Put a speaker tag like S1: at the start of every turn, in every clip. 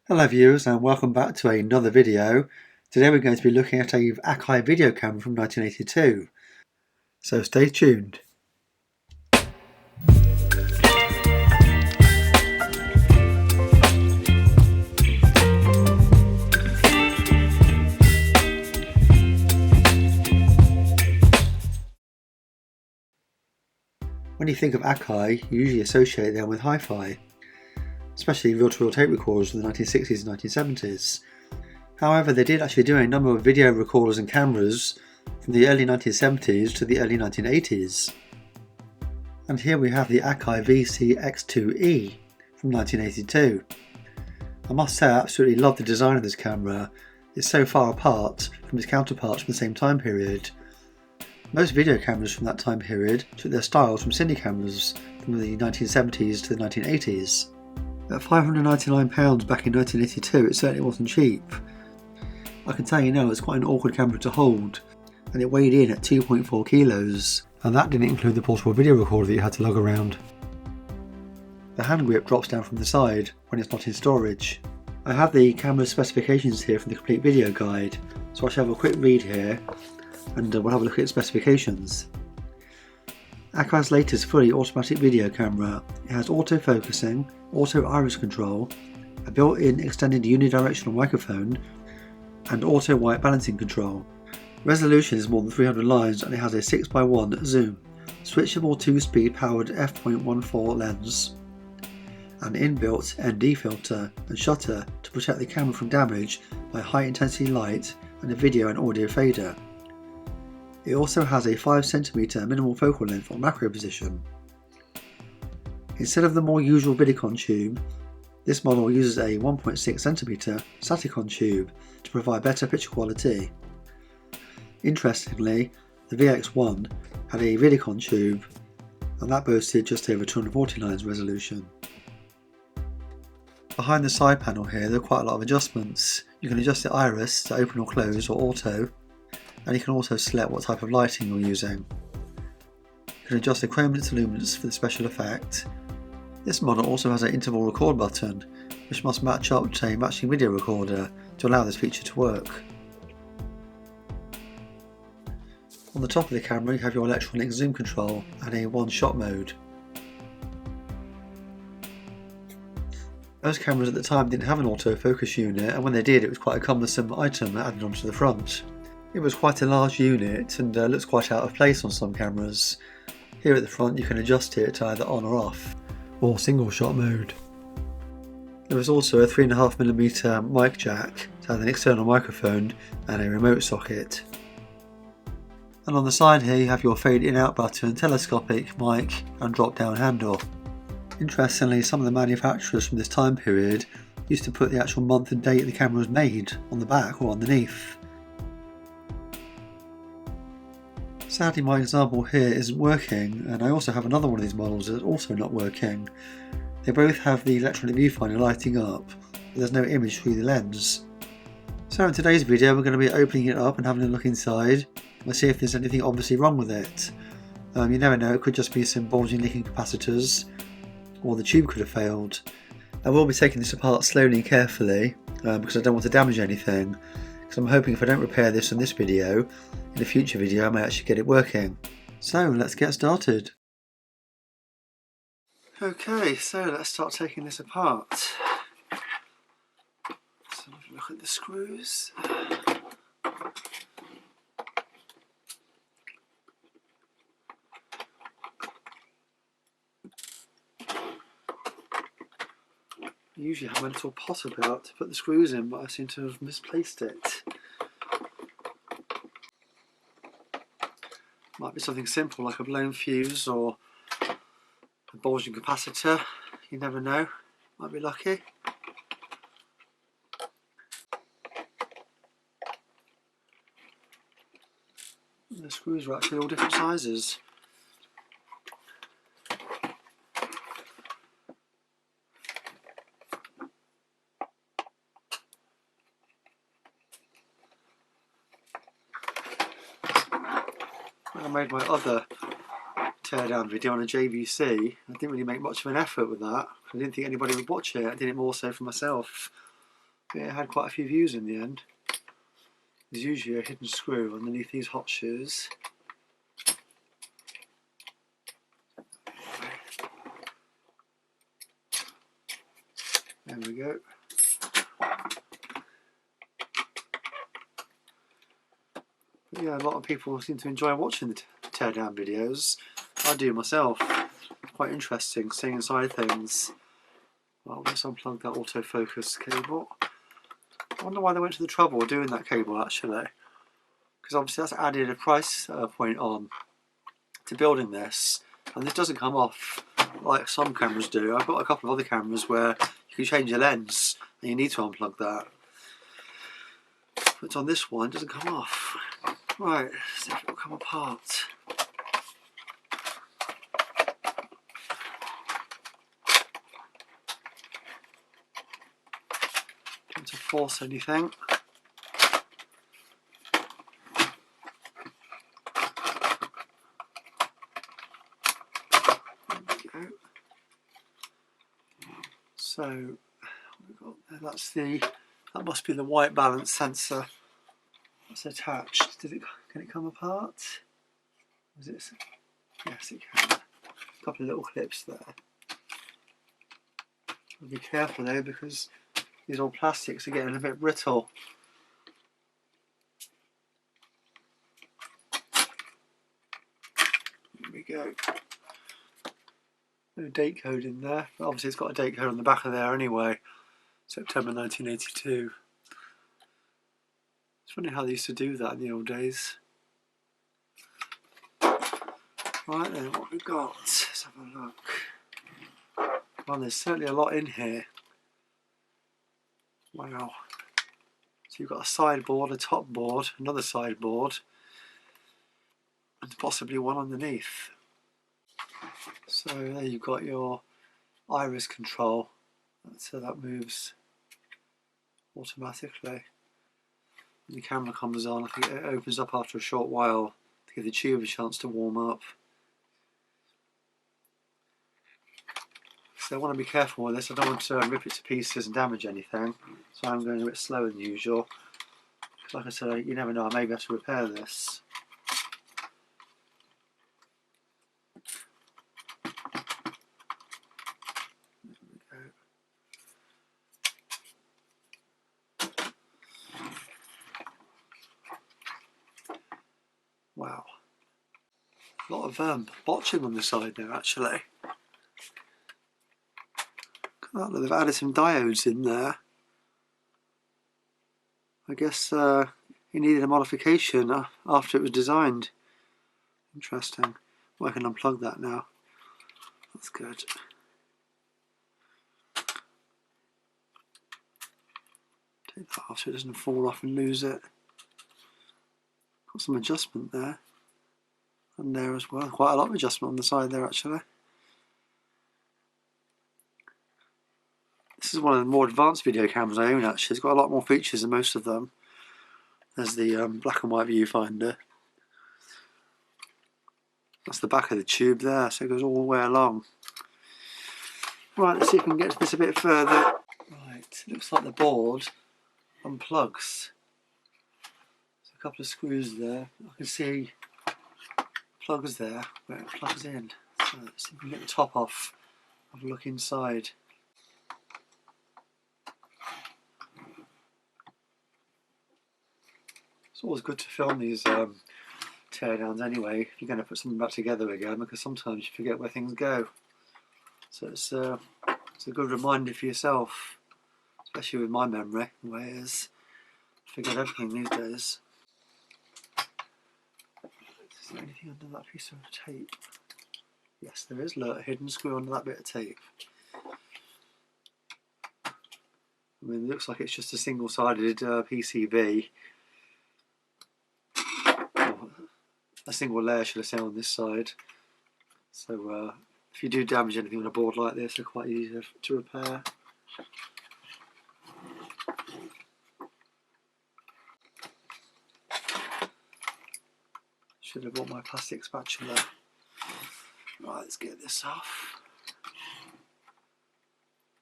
S1: Hello viewers and welcome back to another video. Today we're going to be looking at a Akai video camera from 1982. So stay tuned. When you think of Akai, you usually associate them with hi-fi, especially reel-to-reel tape recorders from the 1960s and 1970s. However, they did actually do a number of video recorders and cameras from the early 1970s to the early 1980s. And here we have the Akai VC-X2E from 1982. I must say I absolutely love the design of this camera. It's so far apart from its counterparts from the same time period. Most video cameras from that time period took their styles from cine cameras from the 1970s to the 1980s. At £599 back in 1982 it certainly wasn't cheap. I can tell you now it's quite an awkward camera to hold, and it weighed in at 2.4 kilos, and that didn't include the portable video recorder that you had to lug around. The hand grip drops down from the side when it's not in storage. I have the camera's specifications here from the complete video guide, so I shall have a quick read here and we'll have a look at its specifications. Akai's latest fully automatic video camera. It has auto-focusing, auto iris control, a built-in extended unidirectional microphone, and auto white balancing control. Resolution is more than 300 lines and it has a 6x1 zoom, switchable 2-speed powered f.14 lens, an inbuilt ND filter and shutter to protect the camera from damage by high intensity light, and a video and audio fader. It also has a 5cm minimal focal length or macro position. Instead of the more usual Vidicon tube, this model uses a 1.6cm Saticon tube to provide better picture quality. Interestingly, the VX1 had a Vidicon tube and that boasted just over 240 lines resolution. Behind the side panel here there are quite a lot of adjustments. You can adjust the iris to open or close or auto, and you can also select what type of lighting you're using. You can adjust the chroma luminance for the special effect. This model also has an interval record button, which must match up to a matching video recorder to allow this feature to work. On the top of the camera you have your electronic zoom control and a one-shot mode. Most cameras at the time didn't have an autofocus unit, and when they did it was quite a cumbersome item added onto the front. It was quite a large unit and looks quite out of place on some cameras. Here at the front you can adjust it to either on or off, or single shot mode. There was also a 3.5mm mic jack to have an external microphone and a remote socket. And on the side here you have your fade in out button, telescopic mic and drop down handle. Interestingly, some of the manufacturers from this time period used to put the actual month and date the camera was made on the back or underneath. Sadly my example here isn't working, and I also have another one of these models that's also not working. They both have the electronic viewfinder lighting up, but there's no image through the lens. So in today's video we're going to be opening it up and having a look inside. We'll see if there's anything obviously wrong with it. You never know, it could just be some bulging leaking capacitors, or the tube could have failed. I will be taking this apart slowly and carefully because I don't want to damage anything, because I'm hoping if I don't repair this in this video, in a future video I may actually get it working. So let's get started. Okay, so let's start taking this apart. So look at the screws. I usually have a little pot about to put the screws in, but I seem to have misplaced it. Might be something simple like a blown fuse or a bulging capacitor, you never know, might be lucky. And the screws are actually all different sizes. When I made my other teardown video on a JVC, I didn't really make much of an effort with that. I didn't think anybody would watch it. I did it more so for myself. It had quite a few views in the end. There's usually a hidden screw underneath these hot shoes. There we go. But yeah, a lot of people seem to enjoy watching the teardown videos. I do myself. Quite interesting seeing inside things. Well, let's unplug that autofocus cable. I wonder why they went to the trouble of doing that cable actually. Because obviously that's added a price point on to building this. And this doesn't come off like some cameras do. I've got a couple of other cameras where you can change your lens and you need to unplug that. But on this one, it doesn't come off. Right, let's see if it will come apart. Don't to force anything. There we go. So we've got there, that must be the white balance sensor that's attached. Can it come apart? Is it? Yes, it can. A couple of little clips there. Be careful though, because these old plastics are getting a bit brittle. There we go. No date code in there, but obviously it's got a date code on the back of there anyway. September 1982. It's funny how they used to do that in the old days. Right then, what we've got? Let's have a look. Well, there's certainly a lot in here. Wow. So you've got a sideboard, a top board, another sideboard, and possibly one underneath. So there you've got your iris control. So that moves automatically. When the camera comes on, I think it opens up after a short while to give the tube a chance to warm up. So I want to be careful with this. I don't want to rip it to pieces and damage anything. So I'm going a bit slower than usual. Like I said, you never know, I may have to repair this. There we go. Wow. A lot of botching on the side there actually. Look, they've added some diodes in there. I guess it needed a modification after it was designed. Interesting. Well, I can unplug that now. That's good. Take that off so it doesn't fall off and lose it. Got some adjustment there. And there as well. Quite a lot of adjustment on the side there actually. This is one of the more advanced video cameras I own actually. It's got a lot more features than most of them. There's the black and white viewfinder. That's the back of the tube there, so it goes all the way along. Right, let's see if we can get to this a bit further. Right, looks like the board unplugs. There's a couple of screws there. I can see plugs there where it plugs in. So let's see if we can get the top off. Have a look inside. It's always good to film these teardowns anyway, if you're going to put something back together again, because sometimes you forget where things go. So it's a good reminder for yourself, especially with my memory, the way it is. I forget everything these days. Is there anything under that piece of tape? Yes, there is. Look, a hidden screw under that bit of tape. I mean, it looks like it's just a single-sided PCB. A single layer, should I say, on this side. So if you do damage anything on a board like this, they're quite easy to repair. Should have bought my plastic spatula. Right, let's get this off.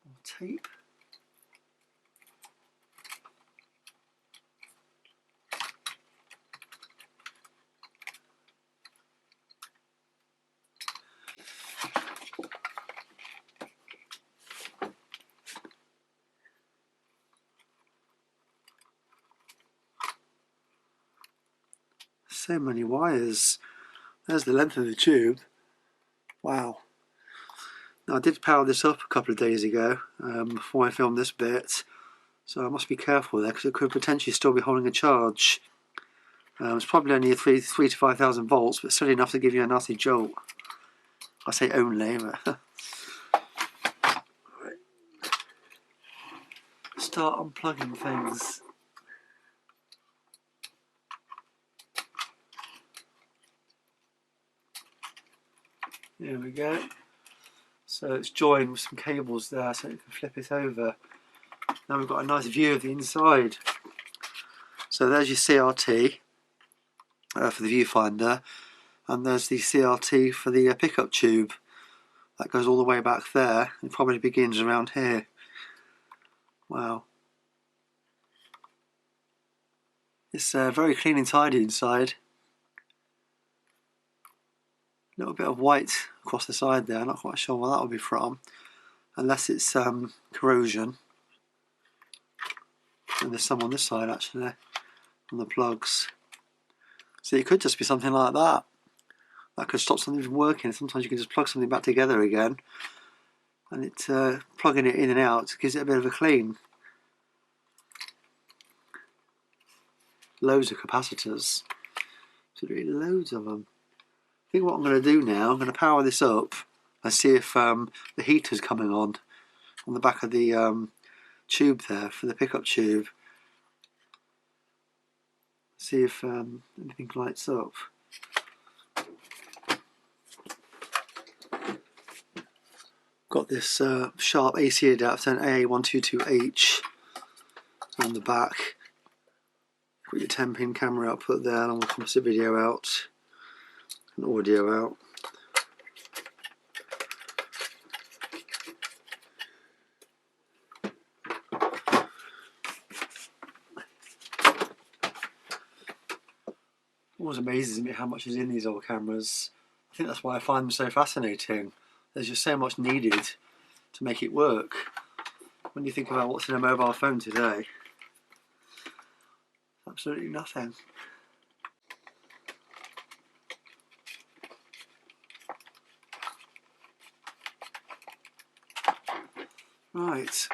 S1: More tape. so many wires. There's the length of the tube. Wow. Now I did power this up a couple of days ago before I filmed this bit, so I must be careful there because it could potentially still be holding a charge. It's probably only a 3 to 5,000 volts, but still enough to give you a nasty jolt. I say only, but start unplugging things. There we go. So it's joined with some cables there so you can flip it over. Now we've got a nice view of the inside. So there's your CRT for the viewfinder, and there's the CRT for the pickup tube. That goes all the way back there and probably begins around here. Wow. It's very clean and tidy inside. A little bit of white across the side there, not quite sure where that will be from, unless it's corrosion. And there's some on this side actually, on the plugs. So it could just be something like that. That could stop something from working. Sometimes you can just plug something back together again, and it's plugging it in and out gives it a bit of a clean. Loads of capacitors, absolutely loads of them. I think what I'm going to do now, I'm going to power this up and see if the heater's coming on the back of the tube there for the pickup tube. See if anything lights up. Got this sharp AC adapter, an AA122H on the back. Got your 10-pin camera output there, along with composite video out and audio out. Always amazes me how much is in these old cameras. I think that's why I find them so fascinating. There's just so much needed to make it work. When you think about what's in a mobile phone today, absolutely nothing. Right,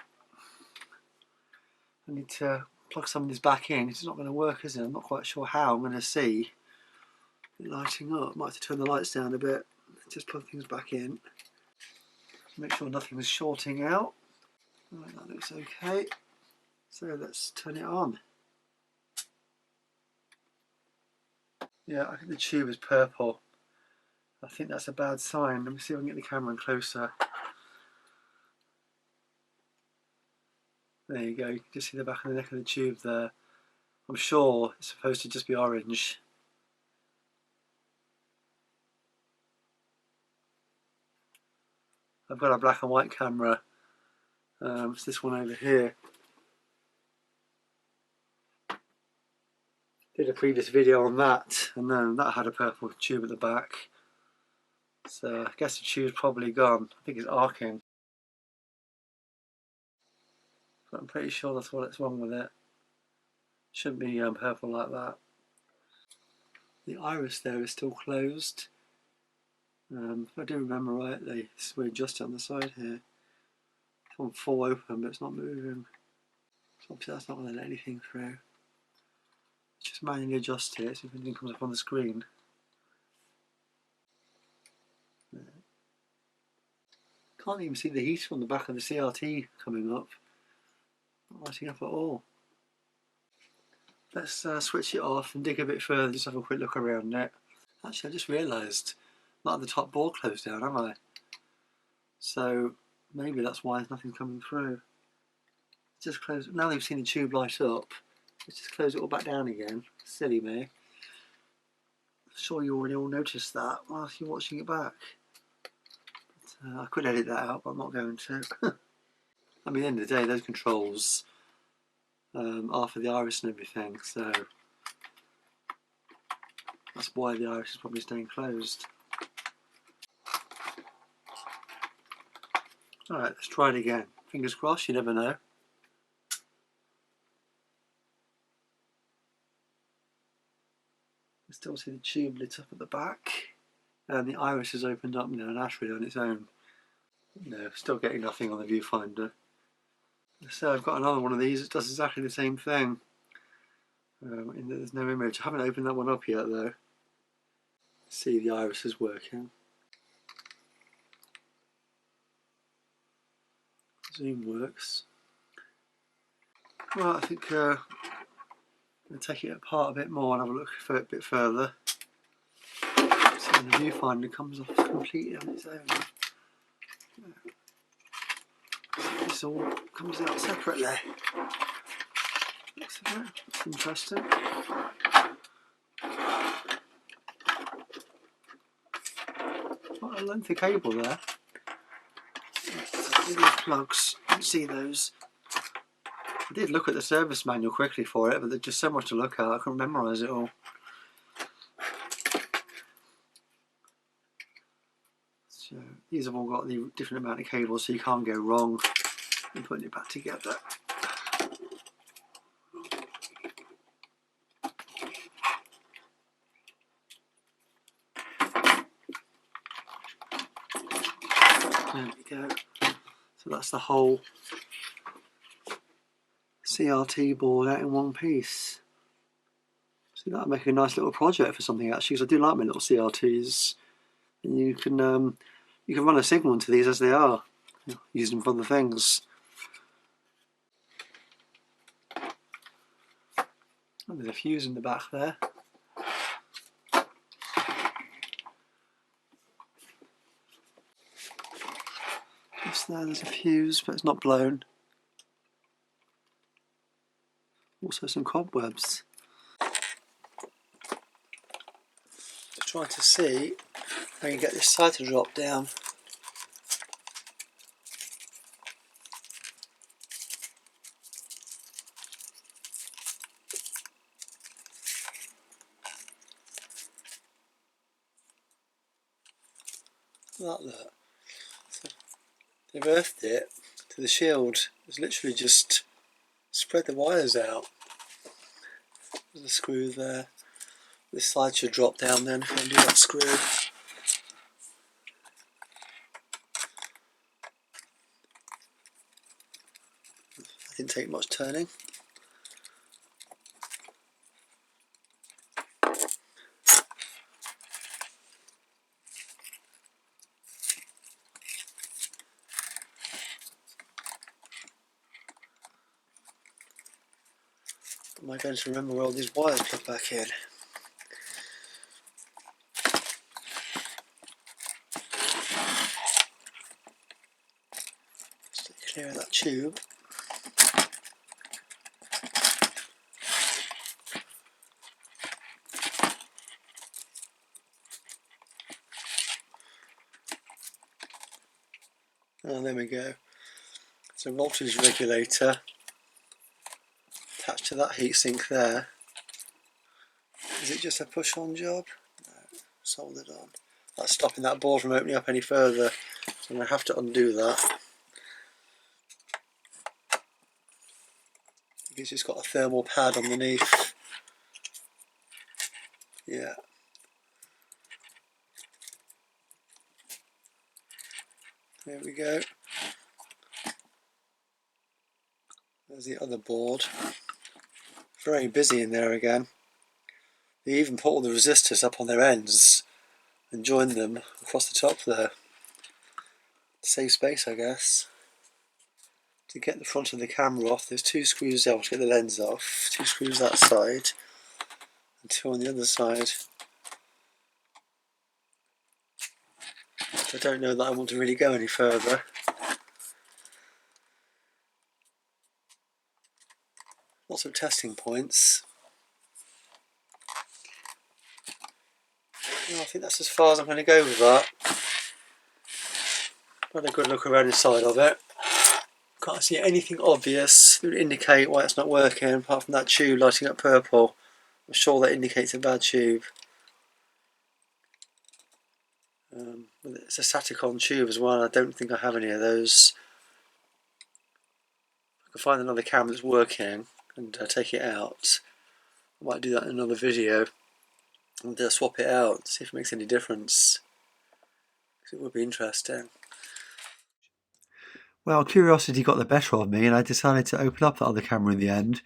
S1: I need to plug some of this back in. It's not going to work, is it? I'm not quite sure how. I'm going to see it lighting up. Might have to turn the lights down a bit. Just plug things back in. Make sure nothing is shorting out. Right, that looks okay. So let's turn it on. Yeah, I think the tube is purple. I think that's a bad sign. Let me see if I can get the camera in closer. There you go, you can just see the back of the neck of the tube there. I'm sure it's supposed to just be orange. I've got a black and white camera. It's this one over here. Did a previous video on that, and then that had a purple tube at the back. So I guess the tube's probably gone. I think it's arcing. But I'm pretty sure that's what's wrong with it. Shouldn't be purple like that. The iris there is still closed. If I do remember rightly, we're just on the side here. It's on full open, but it's not moving. So obviously that's not going to let anything through. Just manually adjust it, see if anything comes up on the screen. There. Can't even see the heater on the back of the CRT coming up. Not lighting up at all. Let's switch it off and dig a bit further, just have a quick look around it. Actually, I just realised not had the top board closed down, have I? So maybe that's why there's nothing coming through. Just close. Now they've seen the tube light up, let's just close it all back down again. Silly me. I'm sure you already all noticed that whilst you're watching it back. But, I could edit that out, but I'm not going to. I mean, at the end of the day, those controls are for the iris and everything, so that's why the iris is probably staying closed. Alright, let's try it again. Fingers crossed, you never know. This Still see the tube lit up at the back, and the iris has opened up now naturally on its own. No, still getting nothing on the viewfinder. So I've got another one of these that does exactly the same thing. There's no image. I haven't opened that one up yet though. See, the iris is working. Zoom works. Well, I think I'm going to take it apart a bit more and have a look for it a bit further. So the viewfinder comes off completely on its own. This all comes out separately. That's interesting. Quite a lengthy cable there. These plugs, you can see those. I did look at the service manual quickly for it, but there's just so much to look at, I couldn't memorise it all. So these have all got the different amount of cables, so you can't go wrong in putting it back together. There we go. So that's the whole CRT board out in one piece. So that'll make a nice little project for something actually, because I do like my little CRTs. And you can run a signal into these as they are, use them for other things. Oh, there's a fuse in the back there. Just there's a fuse, but it's not blown. Also some cobwebs. Just trying to see how you get this side to drop down. Like that. So they've earthed it to the shield. It's literally just spread the wires out. There's a screw there. This side should drop down then if I undo that screw. That didn't take much turning. Am I going to remember where all these wires plug back in? Just clear of that tube. Oh, there we go. It's a voltage regulator attached to that heatsink there. Is it just a push-on job? No, soldered on. That's stopping that board from opening up any further, so I'm going to have to undo that. It's just got a thermal pad underneath. Yeah. There we go. There's the other board. Very busy in there again. They even put all the resistors up on their ends and joined them across the top there. Save space, I guess. To get the front of the camera off, there's two screws there to get the lens off. Two screws that side and two on the other side. I don't know that I want to really go any further. Lots of testing points. Well, I think that's as far as I'm going to go with that. Had a good look around inside of it. Can't see anything obvious that would indicate why it's not working, apart from that tube lighting up purple. I'm sure that indicates a bad tube. It's a Saticon tube as well. I don't think I have any of those. If I can find another camera that's working and take it out, I might do that in another video. and swap it out, see if it makes any difference. It would be interesting. Well, curiosity got the better of me and I decided to open up that other camera in the end,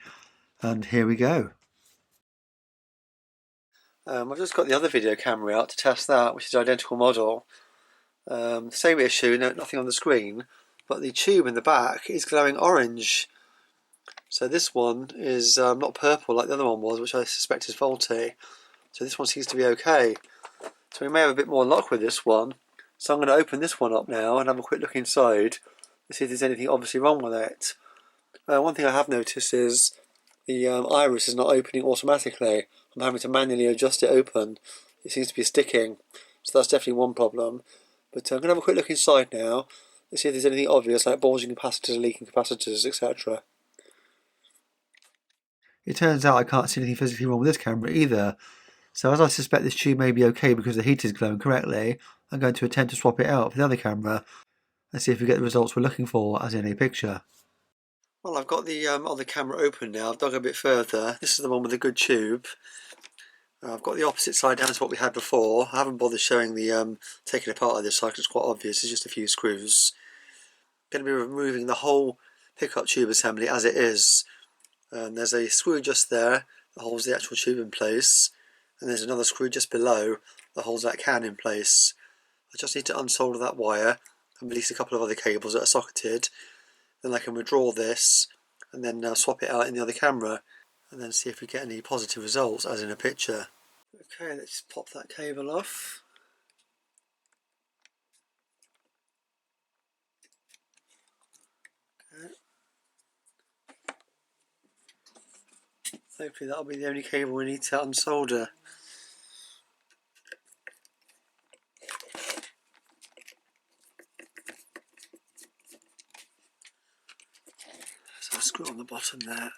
S1: and here we go. I've just got the other video camera out to test that, which is an identical model. Same issue, nothing on the screen, but the tube in the back is glowing orange. So this one is not purple like the other one was, which I suspect is faulty. So this one seems to be okay. So we may have a bit more luck with this one. So I'm going to open this one up now and have a quick look inside to see if there's anything obviously wrong with it. One thing I have noticed is the iris is not opening automatically. I'm having to manually adjust it open. It seems to be sticking. So that's definitely one problem. But I'm going to have a quick look inside now and see if there's anything obvious like bulging capacitors, leaking capacitors, etc. It turns out I can't see anything physically wrong with this camera either. So as I suspect this tube may be okay because the heat is glowing correctly, I'm going to attempt to swap it out for the other camera and see if we get the results we're looking for as in a picture. Well, I've got the other camera open now. I've dug a bit further. This is the one with a good tube. I've got the opposite side down to what we had before. I haven't bothered showing the taking apart of this side because it's quite obvious. It's just a few screws. I'm going to be removing the whole pickup tube assembly as it is. There's a screw just there that holds the actual tube in place, and there's another screw just below that holds that can in place. I just need to unsolder that wire and release a couple of other cables that are socketed. Then I can withdraw this and then swap it out in the other camera and then see if we get any positive results as in a picture. Okay, let's pop that cable off. Okay. Hopefully that'll be the only cable we need to unsolder. So I'll screw on the bottom there.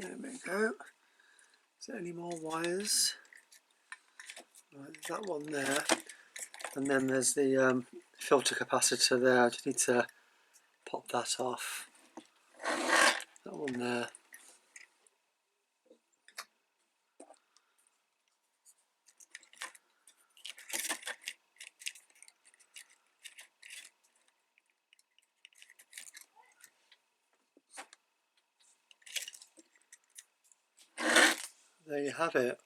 S1: There we go. Is there any more wires? Right, there's that one there. And then there's the filter capacitor there. I just need to pop that off. That one there. There you have it.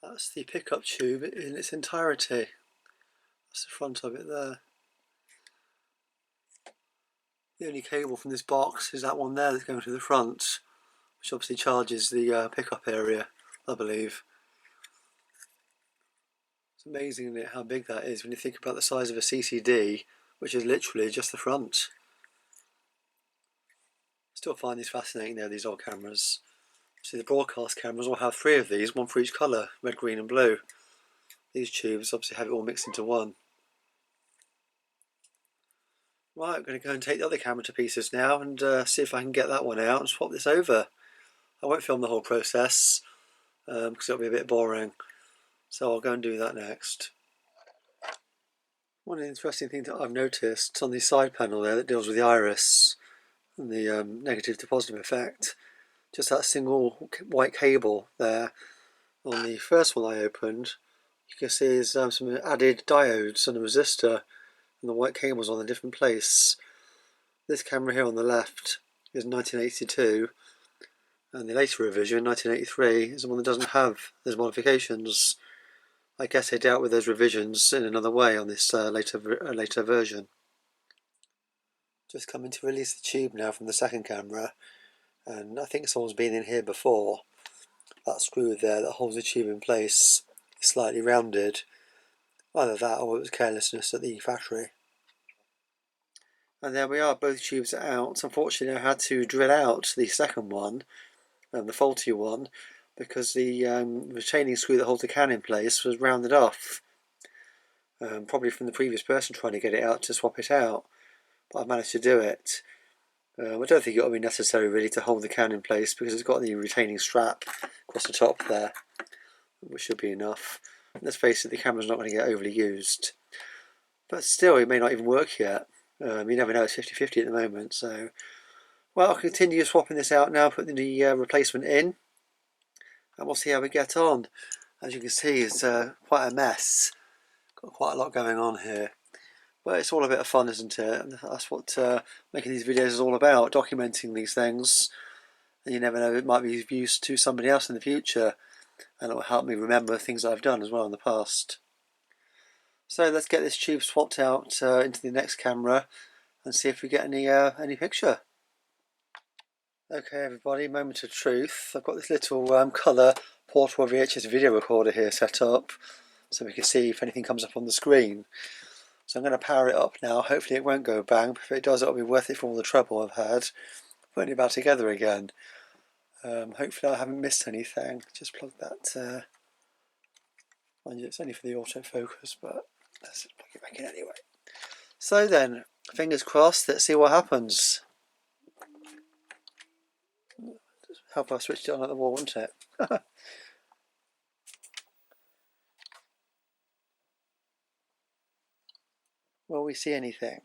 S1: That's the pickup tube in its entirety. That's the front of it there. The only cable from this box is that one there that's going to the front, which obviously charges the pickup area, I believe. It's amazing, isn't it, how big that is when you think about the size of a CCD, which is literally just the front. Still find these fascinating though, these old cameras. See, the broadcast cameras all have 3 of these, one for each colour, red, green and blue. These tubes obviously have it all mixed into one. Right, I'm going to go and take the other camera to pieces now and see if I can get that one out and swap this over. I won't film the whole process because it'll be a bit boring, so I'll go and do that next. One interesting thing that I've noticed on the side panel there that deals with the iris and the negative to positive effect, just that single white cable there on the first one I opened, you can see there's some added diodes and a resistor, and the white cable's on a different place. This camera here on the left is 1982, and the later revision, 1983, is the one that doesn't have those modifications. I guess they dealt with those revisions in another way on this later version. Just coming to release the tube now from the second camera, and I think someone's been in here before. That screw there that holds the tube in place is slightly rounded. Either that or it was carelessness at the factory. And there we are, both tubes are out. Unfortunately I had to drill out the second one, the faulty one, because the retaining screw that holds the can in place was rounded off. Probably from the previous person trying to get it out to swap it out, but I've managed to do it. I don't think it'll be necessary really to hold the can in place because it's got the retaining strap across the top there, which should be enough. let's face it, the camera's not going to get overly used. But still, it may not even work yet. You never know, it's 50-50 at the moment. So, well, I'll continue swapping this out now, putting the replacement in, and we'll see how we get on. As you can see, it's quite a mess. Got quite a lot going on here. But it's all a bit of fun, isn't it? And that's what making these videos is all about, documenting these things. And you never know, it might be of use to somebody else in the future. And it will help me remember things I've done as well in the past. So let's get this tube swapped out into the next camera and see if we get any picture. Okay everybody, moment of truth. I've got this little colour portable VHS video recorder here set up so we can see if anything comes up on the screen. So I'm going to power it up now. Hopefully it won't go bang, but if it does, it'll be worth it for all the trouble I've had putting it back together again. Hopefully I haven't missed anything. Just plug that, mind you, it's only for the autofocus, but let's plug it back in anyway. So then, fingers crossed, let's see what happens. Just help I switched it on at the wall, wouldn't it? Will we see anything?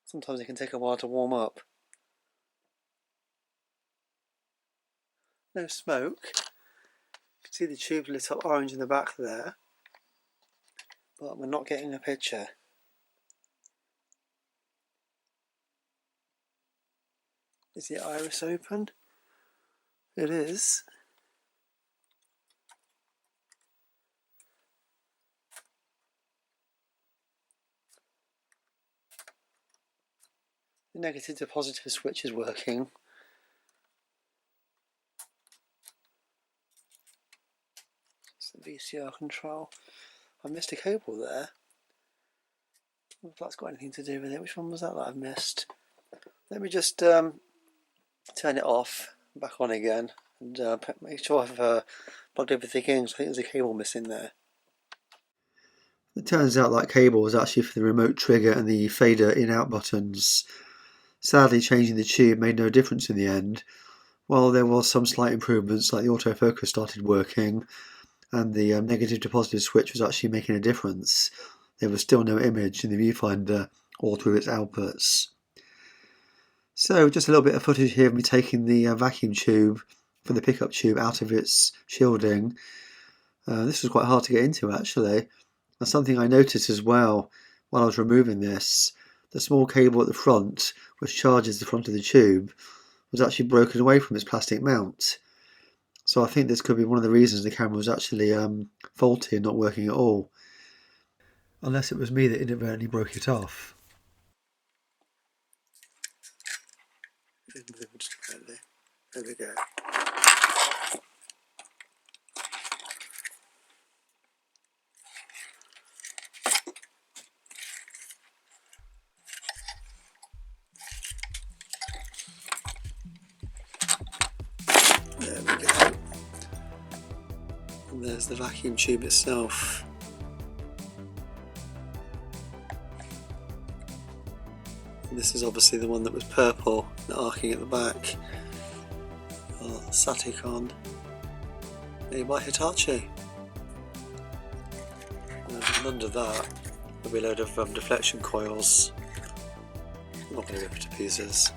S1: Sometimes it can take a while to warm up. No smoke. You can see the tube lit up orange in the back there, but we're not getting a picture. Is the iris open? It is. The negative to positive switch is working. It's the VCR control. I missed a cable there. If that's got anything to do with it. Which one was that I've missed? Let me just turn it off, back on again, and make sure I've plugged everything in. So I think there's a cable missing there. It turns out that cable was actually for the remote trigger and the fader in-out buttons. Sadly, changing the tube made no difference in the end. While there was some slight improvements, like the autofocus started working and the negative to positive switch was actually making a difference, there was still no image in the viewfinder or through its outputs. So just a little bit of footage here of me taking the vacuum tube for the pickup tube out of its shielding. This was quite hard to get into actually. And something I noticed as well while I was removing this, the small cable at the front, which charges the front of the tube, was actually broken away from its plastic mount. So I think this could be one of the reasons the camera was actually faulty and not working at all. Unless it was me that inadvertently broke it off. There we go. There we go. And there's the vacuum tube itself. And this is obviously the one that was purple, arcing at the back. Saticon, made by Hitachi. And under that there'll be a load of deflection coils. I'm not going to rip it to pieces.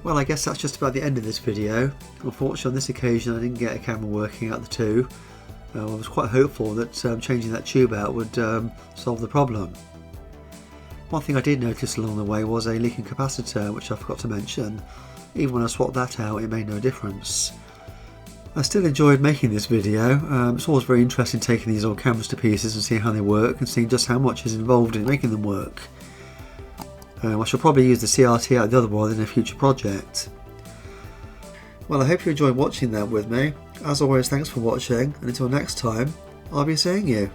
S1: Well, I guess that's just about the end of this video. Unfortunately on this occasion I didn't get a camera working out the two. I was quite hopeful that changing that tube out would solve the problem. One thing I did notice along the way was a leaking capacitor, which I forgot to mention. Even when I swapped that out, it made no difference. I still enjoyed making this video. It's always very interesting taking these old cameras to pieces and seeing how they work and seeing just how much is involved in making them work. I shall probably use the CRT out of the other one in a future project. Well, I hope you enjoyed watching that with me. As always, thanks for watching, and until next time, I'll be seeing you.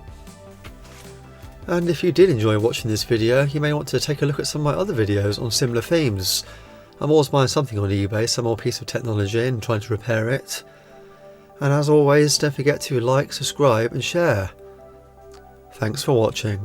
S1: And if you did enjoy watching this video, you may want to take a look at some of my other videos on similar themes. I'm always buying something on eBay, some old piece of technology, and trying to repair it. And as always, don't forget to like, subscribe and share. Thanks for watching.